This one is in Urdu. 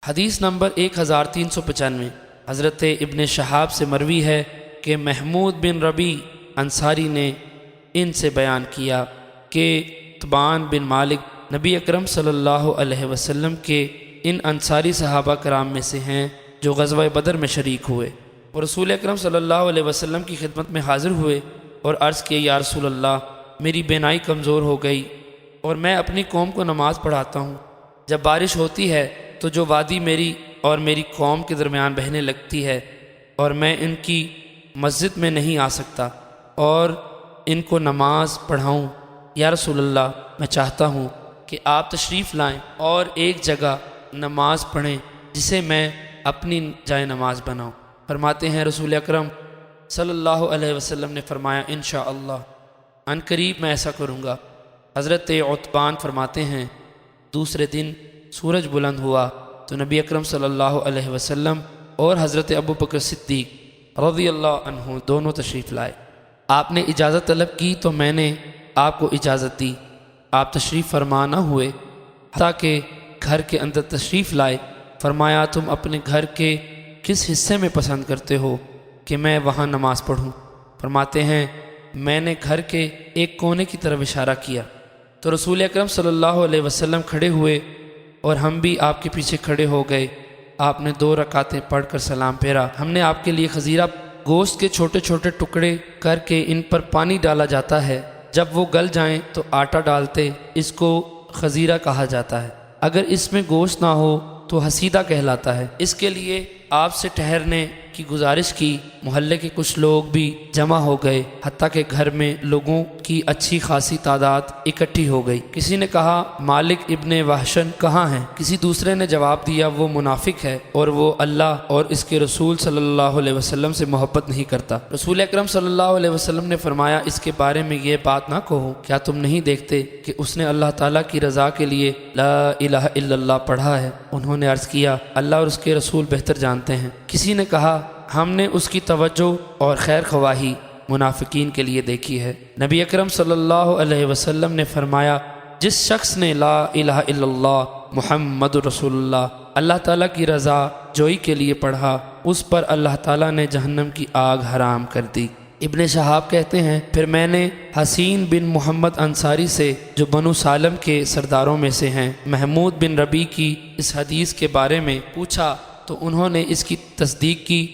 حدیث نمبر 1395 حضرت ابن شہاب سے مروی ہے کہ محمود بن ربیع انصاری نے ان سے بیان کیا کہ تبان بن مالک نبی اکرم صلی اللہ علیہ وسلم کے ان انصاری صحابہ کرام میں سے ہیں جو غزوہ بدر میں شریک ہوئے اور رسول اکرم صلی اللہ علیہ وسلم کی خدمت میں حاضر ہوئے اور عرض کیا یا رسول اللہ میری بینائی کمزور ہو گئی اور میں اپنی قوم کو نماز پڑھاتا ہوں۔ جب بارش ہوتی ہے تو جو وادی میری اور میری قوم کے درمیان بہنے لگتی ہے اور میں ان کی مسجد میں نہیں آ سکتا اور ان کو نماز پڑھاؤں۔ یا رسول اللہ میں چاہتا ہوں کہ آپ تشریف لائیں اور ایک جگہ نماز پڑھیں جسے میں اپنی جائے نماز بناؤں۔ فرماتے ہیں رسول اکرم صلی اللہ علیہ وسلم نے فرمایا انشاءاللہ ان قریب میں ایسا کروں گا۔ حضرت عتبان فرماتے ہیں دوسرے دن سورج بلند ہوا تو نبی اکرم صلی اللہ علیہ وسلم اور حضرت ابو بکر صدیق رضی اللہ عنہ دونوں تشریف لائے۔ آپ نے اجازت طلب کی تو میں نے آپ کو اجازت دی۔ آپ تشریف فرما نہ ہوئے حتیٰ کہ گھر کے اندر تشریف لائے۔ فرمایا تم اپنے گھر کے کس حصے میں پسند کرتے ہو کہ میں وہاں نماز پڑھوں؟ فرماتے ہیں میں نے گھر کے ایک کونے کی طرف اشارہ کیا تو رسول اکرم صلی اللہ علیہ وسلم کھڑے ہوئے اور ہم بھی آپ کے پیچھے کھڑے ہو گئے۔ آپ نے 2 رکعتیں پڑھ کر سلام پھیرا۔ ہم نے آپ کے لیے خزیرہ گوشت کے چھوٹے چھوٹے ٹکڑے کر کے ان پر پانی ڈالا جاتا ہے، جب وہ گل جائیں تو آٹا ڈالتے، اس کو خزیرہ کہا جاتا ہے۔ اگر اس میں گوشت نہ ہو تو حسیدہ کہلاتا ہے۔ اس کے لیے آپ سے ٹھہرنے کی گزارش کی۔ محلے کے کچھ لوگ بھی جمع ہو گئے حتیٰ کہ گھر میں لوگوں کی اچھی خاصی تعداد اکٹھی ہو گئی۔ کسی نے کہا مالک ابن وحشن کہاں ہیں؟ کسی دوسرے نے جواب دیا وہ منافق ہے اور وہ اللہ اور اس کے رسول صلی اللہ علیہ وسلم سے محبت نہیں کرتا۔ رسول اکرم صلی اللہ علیہ وسلم نے فرمایا اس کے بارے میں یہ بات نہ کہو، کیا تم نہیں دیکھتے کہ اس نے اللہ تعالیٰ کی رضا کے لیے لا الہ الا اللہ پڑھا ہے؟ انہوں نے عرض کیا اللہ اور اس کے رسول بہتر جانتے ہیں۔ کسی نے کہا ہم نے اس کی توجہ اور خیر خواہی منافقین کے لیے دیکھی ہے۔ نبی اکرم صلی اللہ علیہ وسلم نے فرمایا جس شخص نے لا الہ الا اللہ محمد رسول اللہ اللہ تعالیٰ کی رضا جوئی کے لیے پڑھا، اس پر اللہ تعالیٰ نے جہنم کی آگ حرام کر دی۔ ابن شہاب کہتے ہیں پھر میں نے حسین بن محمد انصاری سے جو بنو سالم کے سرداروں میں سے ہیں محمود بن ربیع کی اس حدیث کے بارے میں پوچھا تو انہوں نے اس کی تصدیق کی